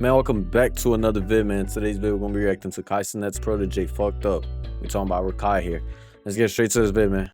Man, welcome back to another vid, man. Today's video, we're gonna be reacting to Kai Cenat's protege, Fucked Up. We talking about Rakai here. Let's get straight to this vid, man.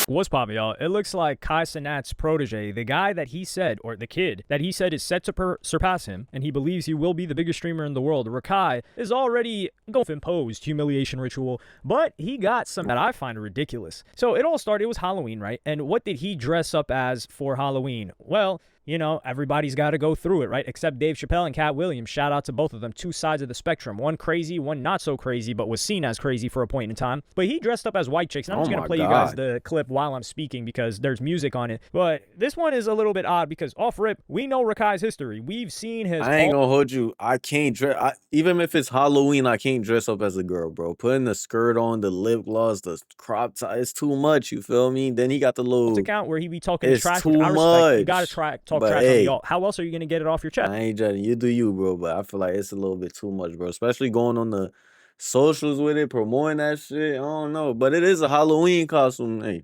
What's poppin', y'all? It looks like Kai Cenat's protege, the guy that he said, or the kid that he said is set to surpass him, and he believes he will be the biggest streamer in the world, Rakai, is already going to imposed humiliation ritual, but he got some that I find ridiculous. So it all started, it was Halloween, right? And what did he dress up as for Halloween? Well, you know, everybody's got to go through it, right? Except Dave Chappelle and Cat Williams. Shout out to both of them. Two sides of the spectrum. One crazy, one not so crazy, but was seen as crazy for a point in time. But he dressed up as white chicks. And I'm just going to play you guys the clip while I'm speaking because there's music on it. But this one is a little bit odd because off rip, we know Rakai's history. We've seen his... I ain't gonna hold you. I can't dress... even if it's Halloween, I can't dress up as a girl, bro. Putting the skirt on, the lip gloss, the crop top, it's too much, you feel me? Then he got the little... account where he be talking trash. Too much. You got to talk trash on y'all. How else are you going to get it off your chest? I ain't judging. You do you, bro. But I feel like it's a little bit too much, bro. Especially going on the socials with it, promoting that shit. I don't know. But it is a Halloween costume. Hey,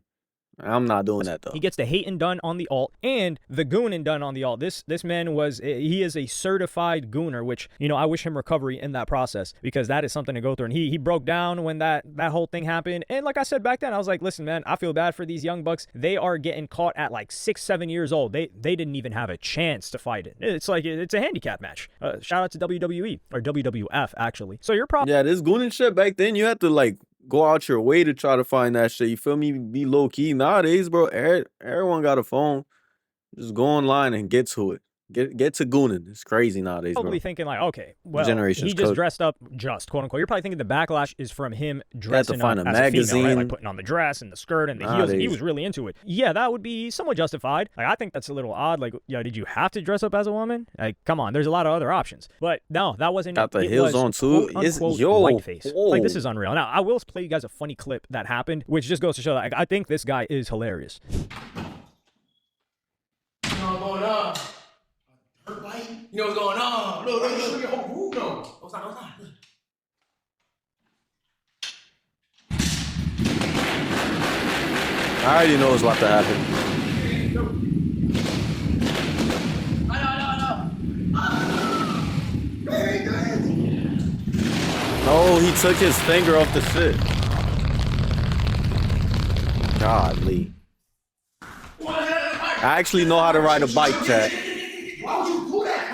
I'm not doing that, though. He gets the hating done on the alt and the gooning done on the alt. This man he is a certified gooner, which, you know, I wish him recovery in that process because that is something to go through. And he broke down when that whole thing happened. And like I said back then, I was like, listen, man, I feel bad for these young bucks. They are getting caught at like 6-7 years old. They didn't even have a chance to fight it. It's like, it's a handicap match. Shout out to WWE or WWF, actually. So you're probably... Yeah, this gooning shit back then, you had to like go out your way to try to find that shit. You feel me? Be low key. Nowadays, bro, everyone got a phone. Just go online and get to it. Get to gooning. It's crazy nowadays, probably bro. Thinking like, okay, well, Generation's he just dressed up, just quote unquote. You're probably thinking the backlash is from him dressing find up a as magazine. a female, right? Like putting on the dress and the skirt and the heels. And he was really into it. Yeah, that would be somewhat justified. Like, I think that's a little odd. Like, yeah, did you have to dress up as a woman? Like, come on, there's a lot of other options. But no, that wasn't. Got the heels on too. It's whiteface. Like, this is unreal. Now, I will play you guys a funny clip that happened, which just goes to show that I think this guy is hilarious. What's going on? Hurt bite? You know what's going on? Look, show your whole room though. What's not? I already know what's about to happen. No, he took his finger off the shit. Godly. I actually know how to ride a bike, chat. Why would you do that,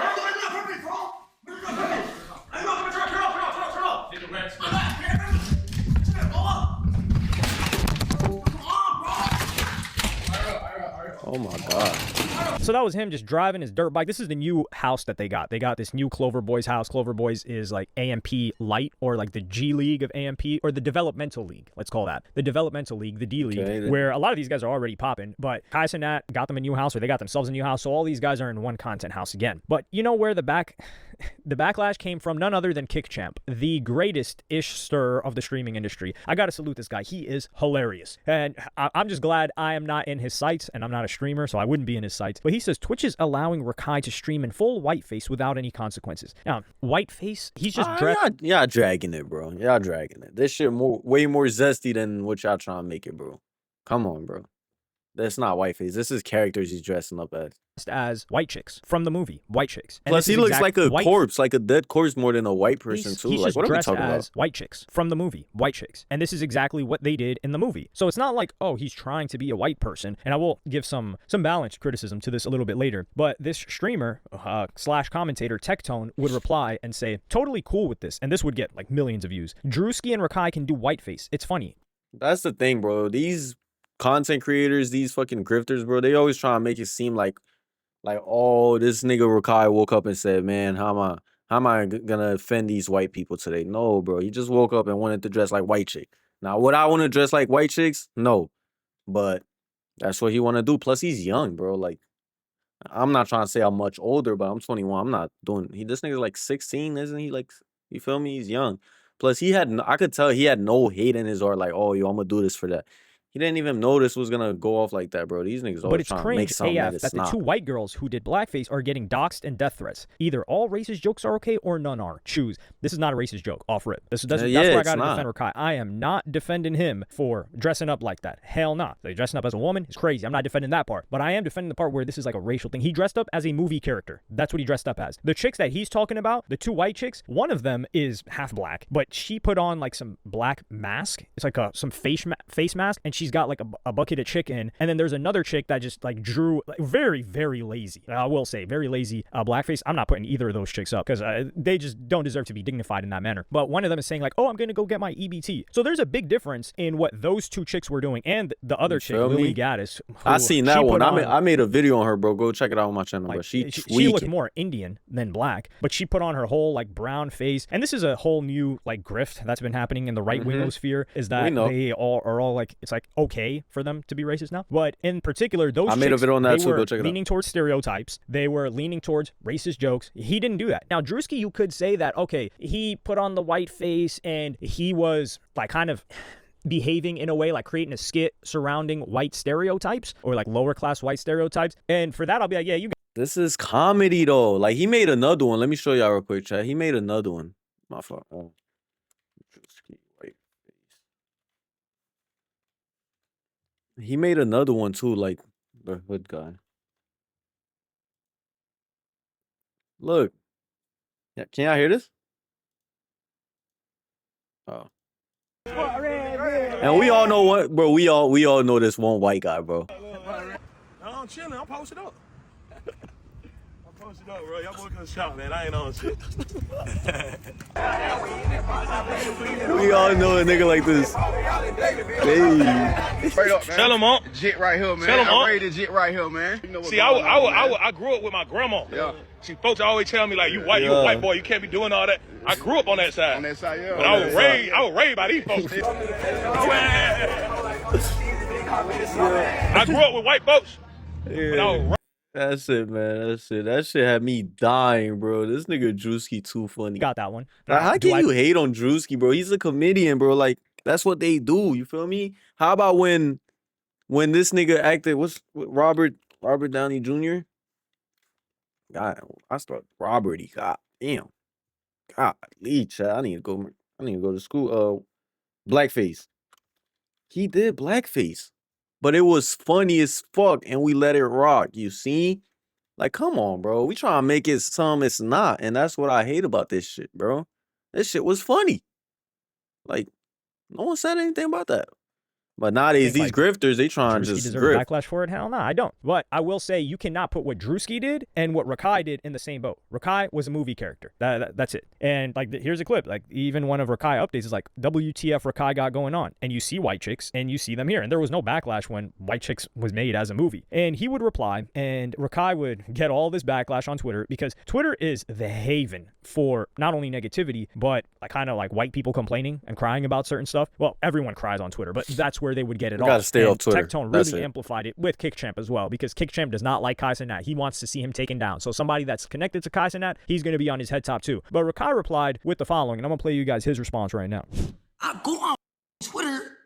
Oh my God. So that was him just driving his dirt bike. This is the new house that they got. They got this new Clover Boys house. Clover Boys is like AMP Light, or like the G League of AMP, or the Developmental League. Let's call that. The Developmental League, the D League, where a lot of these guys are already popping. But Kai Cenat got them a new house, or they got themselves a new house. So all these guys are in one content house again. But you know where the backlash came from? None other than Kick Champ, the greatest-ish stir of the streaming industry. I gotta salute this guy. He is hilarious. And I'm just glad I am not in his sights, and I'm not a streamer, so I wouldn't be in his sights. But he says Twitch is allowing Rakai to stream in full whiteface without any consequences. Now, whiteface, he's just y'all dragging it, bro. Y'all dragging it. This shit way more zesty than what y'all trying to make it, bro. Come on, bro. That's not whiteface. This is characters he's dressing up as white chicks from the movie White Chicks. And plus, he looks like a corpse, like a dead corpse, more than a white person too. He's like, what are we talking about? White Chicks from the movie White Chicks, and this is exactly what they did in the movie. So it's not like, oh, he's trying to be a white person. And I will give some balanced criticism to this a little bit later. But this streamer slash commentator Tectone would reply and say, totally cool with this, and this would get like millions of views. Drewski and Rakai can do whiteface. It's funny. That's the thing, bro. These content creators, these fucking grifters, bro, they always try to make it seem like, oh, this nigga Rakai woke up and said, man, how am I gonna offend these white people today? No, bro, he just woke up and wanted to dress like white chick. Now, would I want to dress like white chicks? No, but that's what he want to do. Plus, he's young, bro. Like, I'm not trying to say I'm much older, but I'm 21. I'm not doing. This nigga's like 16, isn't he? Like, you feel me? He's young. Plus, I could tell he had no hate in his heart. Like, oh, yo, I'm gonna do this for that. He didn't even know this was gonna go off like that, bro. These niggas But always it's trying to make cringe something AF that that it's the two not. white girls who did blackface are getting doxxed and death threats. Either all racist jokes are okay or none are. Choose. This is not a racist joke. Off rip. That's Yeah, where I it's gotta not. defend Rakai. I am not defending him for dressing up like that. Hell nah. So dressing up as a woman is crazy. I'm not defending that part. But I am defending the part where this is like a racial thing. He dressed up as a movie character. That's what he dressed up as. The chicks that he's talking about, the two white chicks, one of them is half black, but she put on like some black mask. It's like some face mask, and she's got like a bucket of chicken. And then there's another chick that just like drew like, very, very lazy. I will say very lazy blackface. I'm not putting either of those chicks up because they just don't deserve to be dignified in that manner. But one of them is saying like, oh, I'm going to go get my EBT. So there's a big difference in what those two chicks were doing and the other chick, Lily Gaddis. I seen that one. I made a video on her, bro. Go check it out on my channel. Like, but she looked more Indian than black, but she put on her whole like brown face. And this is a whole new like grift that's been happening in the right wingosphere is that they are all like, it's like okay for them to be racist now. But in particular, those made a video on that they too. were Go check it out. leaning towards stereotypes. They were leaning towards racist jokes. He didn't do that. Now, Drewski, you could say that, okay, he put on the white face and he was like kind of behaving in a way like creating a skit surrounding white stereotypes or like lower class white stereotypes. And for that, I'll be like, yeah, you. This is comedy though. Like he made another one. Let me show y'all real quick, chat. He made another one. My fault. Oh. He made another one too, like the hood guy. Look. Yeah, can y'all hear this? Oh. And we all know what, bro. We all know this one white guy, bro. I'm chilling. I'm posted up. I'm posted up, bro. Y'all boy come shot, man. I ain't on shit. We all know a nigga like this. Hey. Straight up, man. Tell him on. Jit right here, man. Tell him I'm on. ready to jit right here, man. You know what's See, going on, man. I grew up with my grandma. Yeah. See, folks always tell me like, you white, you a white boy, you can't be doing all that. I grew up on that side. On that side, yeah. But I was raised by these folks. I grew up with white folks. But I was That's it, man. That's it. That shit had me dying, bro. This nigga Drewski too funny. Got that one. Like, how can you hate on Drewski, bro? He's a comedian, bro. Like, that's what they do. You feel me? How about when this nigga acted, what's Robert Downey Jr.? God, I start Roberty. God damn. God, Leech. I need to go to school. Blackface. He did blackface. But it was funny as fuck, and we let it rock. You see? Like, come on, bro. We trying to make it something it's not, and that's what I hate about this shit, bro. This shit was funny. Like, no one said anything about that. But nowadays, these grifters, they trying to Drewski just deserves grift. backlash for it? Hell no, I don't. But I will say you cannot put what Drewski did and what Rakai did in the same boat. Rakai was a movie character. That's it. And like, here's a clip. Like, even one of Rakai updates is like, WTF Rakai got going on? And you see white chicks and you see them here. And there was no backlash when White Chicks was made as a movie. And he would reply, and Rakai would get all this backlash on Twitter because Twitter is the haven for not only negativity, but like kind of like white people complaining and crying about certain stuff. Well, everyone cries on Twitter, but that's where they would get it off. Stay off Twitter. Tectone really amplified it with KickChamp as well because KickChamp does not like Kai Cenat. He wants to see him taken down. So somebody that's connected to Kai Cenat, he's going to be on his head top too. But Rakai replied with the following, and I'm going to play you guys his response right now. I go on Twitter,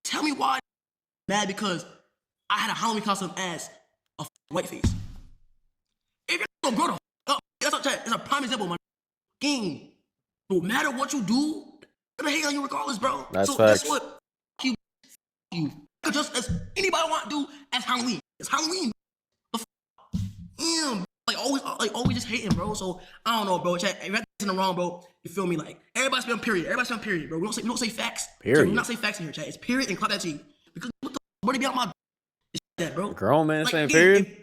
tell me why I'm mad because I had a Halloween costume as a white face. If you're gonna grow the up, that's a prime example, man. Game, no matter what you do, they're gonna hate on you regardless, bro. That's so facts. Guess what? You just as anybody want to do as Halloween. It's Halloween. Damn, like always just hating, bro. So I don't know, bro. Chat, if that's in the wrong, bro, you feel me? Like everybody's been period. Everybody's been period, bro. We don't say facts. Period. We do not say facts in here, chat. It's period and clap that G. Because what the money be out my it's that, bro. Grown man Like, saying period?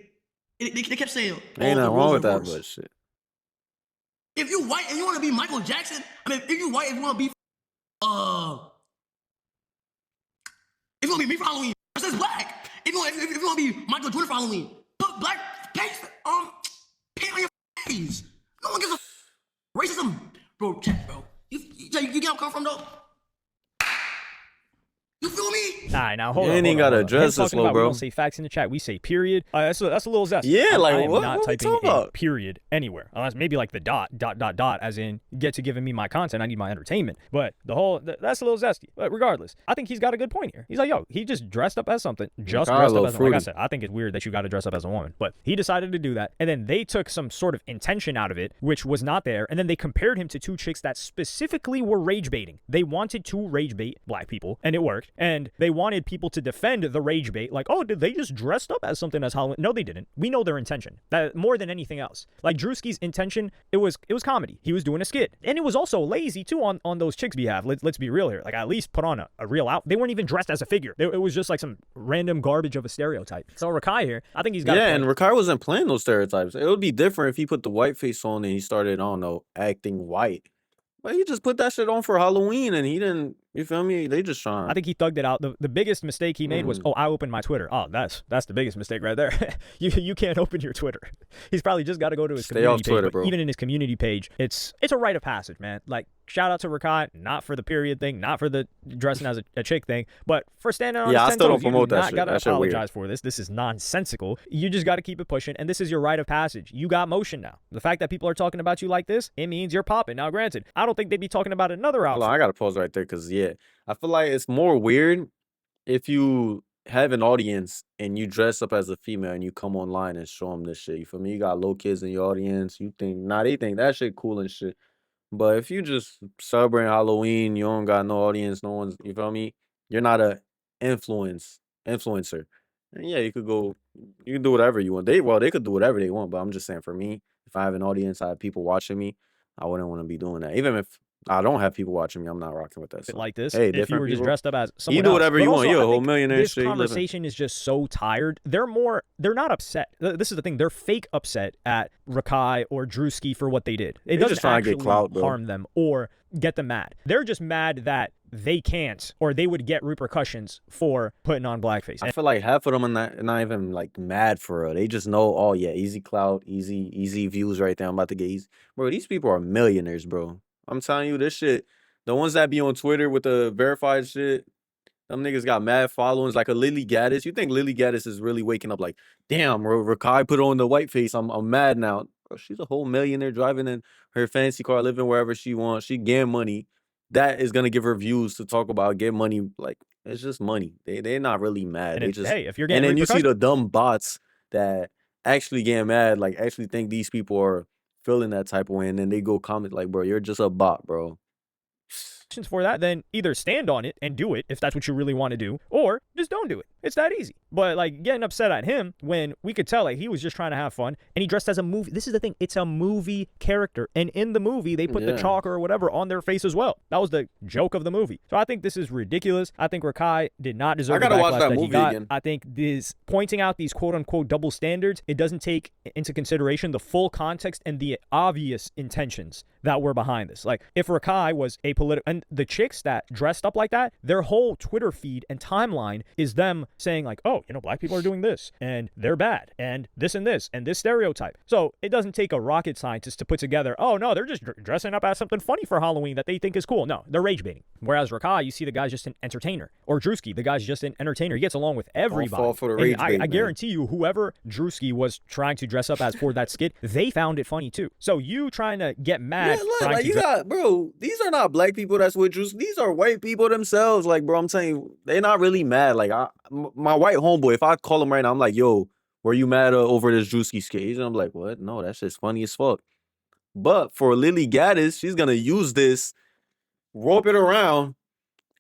They kept saying, Ain't nothing wrong with that, but shit. if you white and you want to be Michael Jackson, I mean, if you white and you want to be, if you want to be me for Halloween, it says black. If you want to be Michael Jordan for Halloween, put black paint on your face. No one gives a racism, bro. Chat, bro. You get where I'm coming from, though. You feel me? All right, now hold You on. ain't hold gotta on. address Him this, talking low, about bro. We don't say facts in the chat. We say period. That's a little zesty. Yeah, like, I am what- not what we typing talking a about? period anywhere, unless maybe like the dot, as in get to giving me my content. I need my entertainment. But that's a little zesty. But regardless, I think he's got a good point here. He's like, yo, he just dressed up as something. Just Rakai a dressed up little as like I fruity. said. I think it's weird that you got to dress up as a woman, but he decided to do that, and then they took some sort of intention out of it, which was not there, and then they compared him to two chicks that specifically were rage baiting. They wanted to rage bait black people, and it worked, and they wanted people to defend the rage bait, like, oh, did they just dressed up as something as Halloween? No, they didn't. We know their intention. That more than anything else. Like Drewski's intention, it was comedy. He was doing a skit, and it was also lazy too on those chicks' behalf. Let's be real here. Like at least put on a real outfit. They weren't even dressed as a figure. It was just like some random garbage of a stereotype. So Rakai here, I think he's got. Yeah, and Rakai wasn't playing those stereotypes. It would be different if he put the white face on and he started, I don't know, acting white. But he just put that shit on for Halloween and he didn't, you feel me? They just trying. I think he thugged it out. The biggest mistake he made was, oh, I opened my Twitter. Oh, that's the biggest mistake right there. you can't open your Twitter. He's probably just got to go to his Stay community off Twitter, page. But bro. even in his community page, it's a rite of passage, man. Like, shout out to Rakai, not for the period thing, not for the dressing as a chick thing, but for standing on Yeah, I his 10 still don't toes. You promote do that not shit. gotta That shit weird. apologize for this. This is nonsensical. You just got to keep it pushing, and this is your rite of passage. You got motion now. The fact that people are talking about you like this, it means you're popping. Now, granted, I don't think they'd be talking about another Hold outfit. on, I gotta pause right there because yeah, I feel like it's more weird if you have an audience and you dress up as a female and you come online and show them this shit. You feel me? You got little kids in your audience. You think, they think that shit cool and shit. But if you just celebrating Halloween, you don't got no audience, no one's, you feel me? You're not a influencer. And yeah, you can do whatever you want. They could do whatever they want, but I'm just saying for me, if I have an audience, I have people watching me, I wouldn't want to be doing that. Even if I don't have people watching me, I'm not rocking with that. So, Like this, hey, if you different were just people. dressed up as someone You do else. whatever But you want. also, You're I a whole think millionaire this shit. You living. conversation is just so tired. They're not upset. This is the thing. They're fake upset at Rakai or Drewski for what they did. It They doesn't just trying to actually get clout, bro. harm them or get them mad. They're just mad that they can't, or they would get repercussions for putting on blackface. I feel like half of them are not even like mad for real. They just know, oh yeah, easy clout, easy views right there. I'm about to get easy. Bro, these people are millionaires, bro. I'm telling you, this shit, the ones that be on Twitter with the verified shit, them niggas got mad followings like a Lily Gaddis. You think Lily Gaddis is really waking up like, damn, Rakai put on the white face. I'm mad now. Bro, she's a whole millionaire driving in her fancy car, living wherever she wants. She getting money. That is gonna give her views to talk about, get money. Like, it's just money. They're not really mad. And They if, just, hey, if you're and getting then you see repercussions, the dumb bots that actually get mad, like actually think these people are feeling that type of way, and then they go comment like, bro, you're just a bot, bro. for that, then either stand on it and do it if that's what you really want to do, or just don't do it. It's that easy. But like getting upset at him when we could tell like he was just trying to have fun and he dressed as a movie. This is the thing. It's a movie character. And in the movie, they put the chalk or whatever on their face as well. That was the joke of the movie. So I think this is ridiculous. I think Rakai did not deserve I gotta the watch backlash that that he movie got. again. I think this pointing out these quote unquote double standards, it doesn't take into consideration the full context and the obvious intentions that were behind this. Like if Rakai was a political, and the chicks that dressed up like that, their whole Twitter feed and timeline is them saying like, oh, you know, black people are doing this and they're bad and this stereotype. So it doesn't take a rocket scientist to put together, oh no, they're just dressing up as something funny for Halloween that they think is cool. No, they're rage baiting. Whereas Rakai, you see the guy's just an entertainer. Or Drewski, the guy's just an entertainer. He gets along with everybody. fall for the And rage bait, I man. guarantee you, whoever Drewski was trying to dress up as for that skit, they found it funny too. So you trying to get mad. Yeah, look, trying like to you got, bro, these are not black people that's with Juice. These are white people themselves. Like, bro, I'm telling you, they're not really mad. Like, my white homeboy, if I call him right now, I'm like, yo, were you mad over this Drewski skit? And I'm like, what? No, that shit's funny as fuck. But for Lily Gaddis, she's gonna use this, rope it around,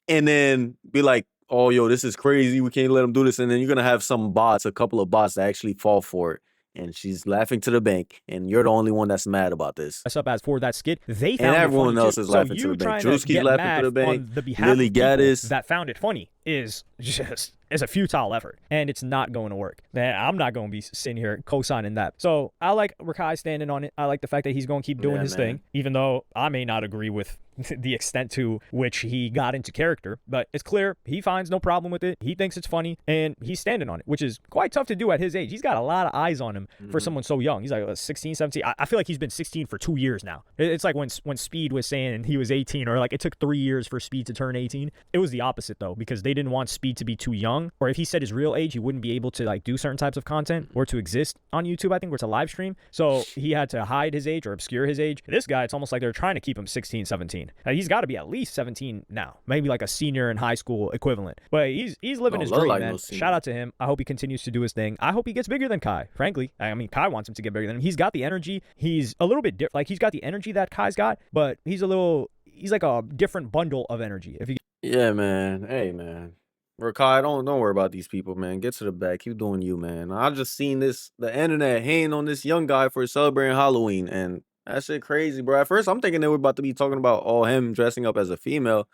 and then be like, oh, yo, this is crazy. We can't let them do this. And then you're gonna have some bots, a couple of bots that actually fall for it. And she's laughing to the bank, and you're the only one that's mad about this. dress up as for that skit, they found And it everyone funny else too. is laughing to So you the bank. trying Drewski's get laughing mad to the bank. on the behalf Lily of people Gaddis. that found it funny is just a futile effort, and it's not going to work. Man, I'm not going to be sitting here co-signing that. So I like Rakai standing on it. I like the fact that he's going to keep doing Yeah, his man. thing, even though I may not agree with the extent to which he got into character, but it's clear he finds no problem with it. He thinks it's funny, and he's standing on it, which is quite tough to do at his age. He's got a lot of eyes on him for someone so young. He's like 16, 17. I feel like he's been 16 for 2 years now. It's like when Speed was saying he was 18, or like it took 3 years for Speed to turn 18. It was the opposite though, because they didn't want Speed to be too young, or if he said his real age, he wouldn't be able to like do certain types of content or to exist on YouTube, I think, or to live stream. So he had to hide his age or obscure his age. This guy, it's almost like they're trying to keep him 16, 17. He's got to be at least 17 now, maybe like a senior in high school equivalent. But he's living his dream, like man. Shout out to him. I hope he continues to do his thing. I hope he gets bigger than Kai, frankly. I mean, Kai wants him to get bigger than him. He's got the energy. He's a little bit different. Like, he's got the energy that Kai's got, but he's like a different bundle of energy. If you Yeah, man. Hey, man. Rakai, don't worry about these people, man. Get to the back. Keep doing you, man. I just seen the internet hating on this young guy for celebrating Halloween, and that shit crazy, bro. At first, I'm thinking they were about to be talking about him dressing up as a female,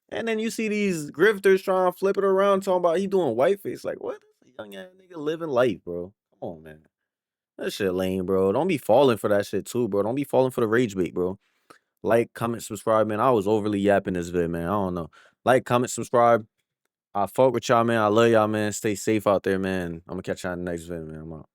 and then you see these grifters trying to flip it around, talking about he doing whiteface. Like, what? This young ass nigga living life, bro. Come on, man. That shit lame, bro. Don't be falling for that shit too, bro. Don't be falling for the rage bait, bro. Like, comment, subscribe, man. I was overly yapping this vid, man. I don't know. Like, comment, subscribe. I fuck with y'all, man. I love y'all, man. Stay safe out there, man. I'm gonna catch y'all in the next video, man. I'm out.